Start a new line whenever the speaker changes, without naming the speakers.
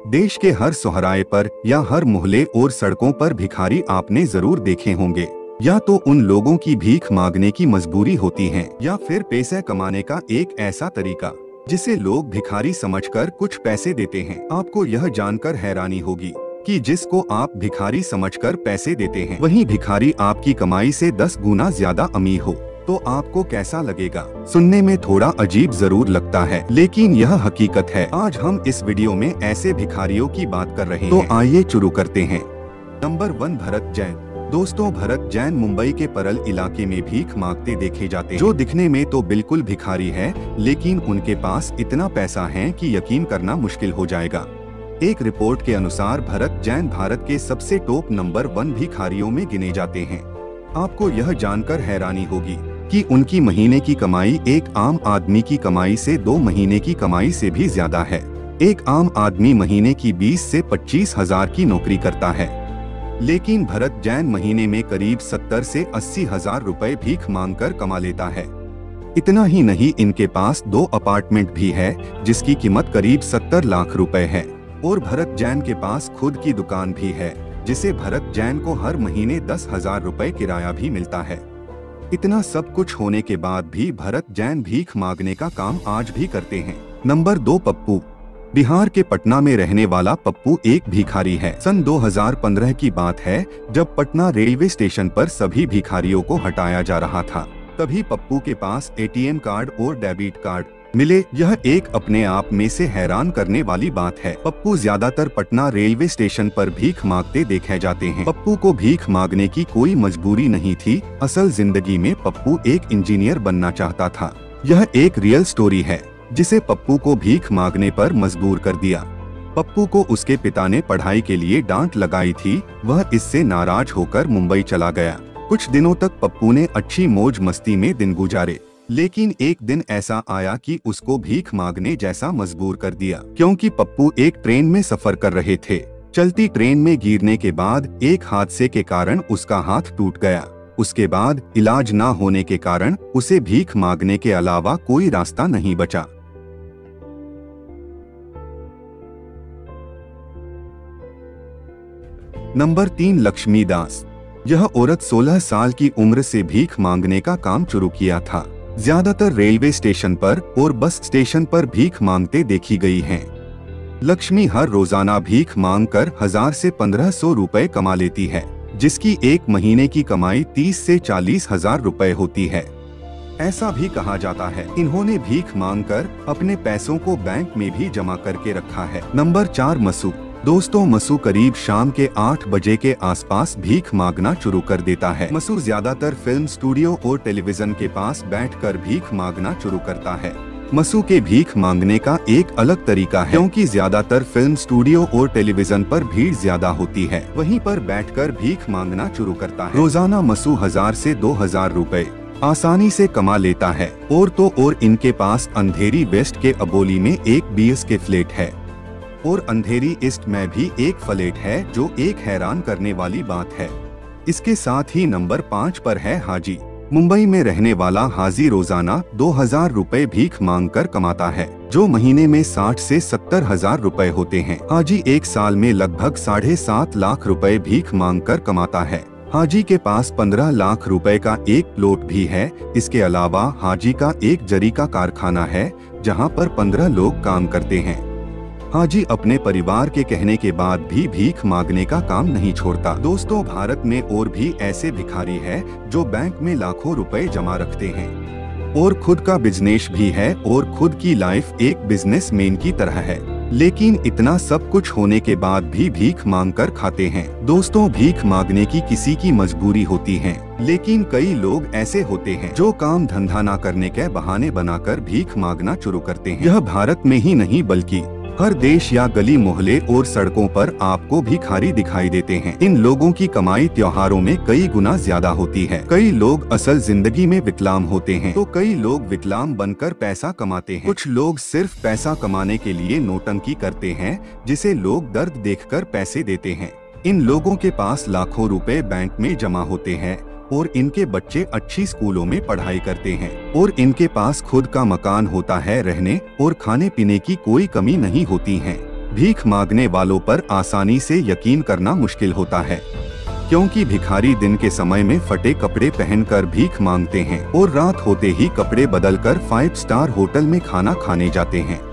देश के हर चौराहे पर या हर मोहल्ले और सड़कों पर भिखारी आपने जरूर देखे होंगे। या तो उन लोगों की भीख मांगने की मजबूरी होती है या फिर पैसे कमाने का एक ऐसा तरीका जिसे लोग भिखारी समझकर कुछ पैसे देते हैं। आपको यह जानकर हैरानी होगी कि जिसको आप भिखारी समझकर पैसे देते हैं वही भिखारी आपकी कमाई से 10 गुना ज्यादा अमीर हो, तो आपको कैसा लगेगा? सुनने में थोड़ा अजीब जरूर लगता है, लेकिन यह हकीकत है। आज हम इस वीडियो में ऐसे भिखारियों की बात कर रहे हैं, तो आइए शुरू करते हैं। नंबर 1, भरत जैन। दोस्तों, भरत जैन मुंबई के परल इलाके में भीख मांगते देखे जाते हैं, जो दिखने में तो बिल्कुल भिखारी है, लेकिन उनके पास इतना पैसा है कि यकीन करना मुश्किल हो जाएगा। एक रिपोर्ट के अनुसार भरत जैन भारत के सबसे टॉप नंबर 1 भिखारियों में गिने जाते हैं। आपको यह जानकर हैरानी होगी कि उनकी महीने की कमाई एक आम आदमी की कमाई से 2 महीने की कमाई से भी ज्यादा है। एक आम आदमी महीने की 20 से 25 हजार की नौकरी करता है, लेकिन भरत जैन महीने में करीब 70 से 80 हजार रुपए भीख मांगकर कमा लेता है। इतना ही नहीं, इनके पास 2 अपार्टमेंट भी है जिसकी कीमत करीब 70 लाख रुपए है। और भरत जैन के पास खुद की दुकान भी है जिसे भरत जैन को हर महीने 10,000 रुपए किराया भी मिलता है। इतना सब कुछ होने के बाद भी भरत जैन भीख मांगने का काम आज भी करते हैं। नंबर 2, पप्पू। बिहार के पटना में रहने वाला पप्पू एक भिखारी है। सन 2015 की बात है, जब पटना रेलवे स्टेशन पर सभी भिखारियों को हटाया जा रहा था, तभी पप्पू के पास ATM कार्ड और डेबिट कार्ड मिले। यह एक अपने आप में से हैरान करने वाली बात है। पप्पू ज्यादातर पटना रेलवे स्टेशन पर भीख मांगते देखे जाते हैं। पप्पू को भीख मांगने की कोई मजबूरी नहीं थी। असल जिंदगी में पप्पू एक इंजीनियर बनना चाहता था। यह एक रियल स्टोरी है जिसे पप्पू को भीख मांगने पर मजबूर कर दिया। पप्पू को उसके पिता ने पढ़ाई के लिए डांट लगाई थी। वह इससे नाराज होकर मुंबई चला गया। कुछ दिनों तक पप्पू ने अच्छी मौज मस्ती में दिन गुजारे, लेकिन एक दिन ऐसा आया कि उसको भीख मांगने जैसा मजबूर कर दिया, क्योंकि पप्पू एक ट्रेन में सफर कर रहे थे। चलती ट्रेन में गिरने के बाद एक हादसे के कारण उसका हाथ टूट गया। उसके बाद इलाज न होने के कारण उसे भीख मांगने के अलावा कोई रास्ता नहीं बचा। नंबर 3, लक्ष्मी दास। यह औरत 16 साल की उम्र से भीख मांगने का काम शुरू किया था। ज्यादातर रेलवे स्टेशन पर और बस स्टेशन पर भीख मांगते देखी गई हैं। लक्ष्मी हर रोजाना भीख मांगकर 1000 से 1500 रुपए कमा लेती है, जिसकी एक महीने की कमाई 30 से 40 हजार रुपए होती है। ऐसा भी कहा जाता है इन्होंने भीख मांगकर अपने पैसों को बैंक में भी जमा करके रखा है। नंबर 4, मसू। दोस्तों, मसू करीब शाम के 8 बजे के आसपास भीख मांगना शुरू कर देता है। मसू ज्यादातर फिल्म स्टूडियो और टेलीविजन के पास बैठकर भीख मांगना शुरू करता है। मसू के भीख मांगने का एक अलग तरीका है, क्योंकि ज्यादातर फिल्म स्टूडियो और टेलीविजन पर भीड़ ज्यादा होती है, वहीं पर बैठकर भीख मांगना शुरू करता है। रोजाना मसू 1000 से 2000 रुपए आसानी से कमा लेता है। और तो और इनके पास अंधेरी वेस्ट के अबोली में एक BS के फ्लैट है और अंधेरी ईस्ट में भी एक फ्लैट है, जो एक हैरान करने वाली बात है। इसके साथ ही नंबर 5 पर है हाजी। मुंबई में रहने वाला हाजी रोजाना 2000 रुपए भीख मांगकर कमाता है, जो महीने में 60 से 70 हजार रुपए होते हैं। हाजी एक साल में लगभग 7.5 लाख रुपए भीख मांगकर कमाता है। हाजी के पास 15 लाख रुपए का एक प्लॉट भी है। इसके अलावा हाजी का एक जरी का कारखाना है, जहां पर 15 लोग काम करते हैं। हाजी अपने परिवार के कहने के बाद भी भीख मांगने का काम नहीं छोड़ता। दोस्तों, भारत में और भी ऐसे भिखारी हैं जो बैंक में लाखों रुपए जमा रखते हैं और खुद का बिजनेस भी है और खुद की लाइफ एक बिजनेसमैन की तरह है, लेकिन इतना सब कुछ होने के बाद भी भीख मांगकर खाते हैं। दोस्तों, भीख मांगने की किसी की मजबूरी होती है, लेकिन कई लोग ऐसे होते हैं जो काम धंधा न करने के बहाने बनाकर भीख मांगना शुरू करते हैं। यह भारत में ही नहीं बल्कि हर देश या गली मोहल्ले और सड़कों पर आपको भिखारी दिखाई देते हैं। इन लोगों की कमाई त्योहारों में कई गुना ज्यादा होती है। कई लोग असल जिंदगी में विकलांग होते हैं, तो कई लोग विकलांग बनकर पैसा कमाते हैं। कुछ लोग सिर्फ पैसा कमाने के लिए नौटंकी करते हैं, जिसे लोग दर्द देखकर पैसे देते हैं। इन लोगों के पास लाखों रुपए बैंक में जमा होते हैं और इनके बच्चे अच्छी स्कूलों में पढ़ाई करते हैं और इनके पास खुद का मकान होता है। रहने और खाने पीने की कोई कमी नहीं होती है। भीख मांगने वालों पर आसानी से यकीन करना मुश्किल होता है, क्योंकि भिखारी दिन के समय में फटे कपड़े पहनकर भीख मांगते हैं और रात होते ही कपड़े बदलकर 5 स्टार होटल में खाना खाने जाते हैं।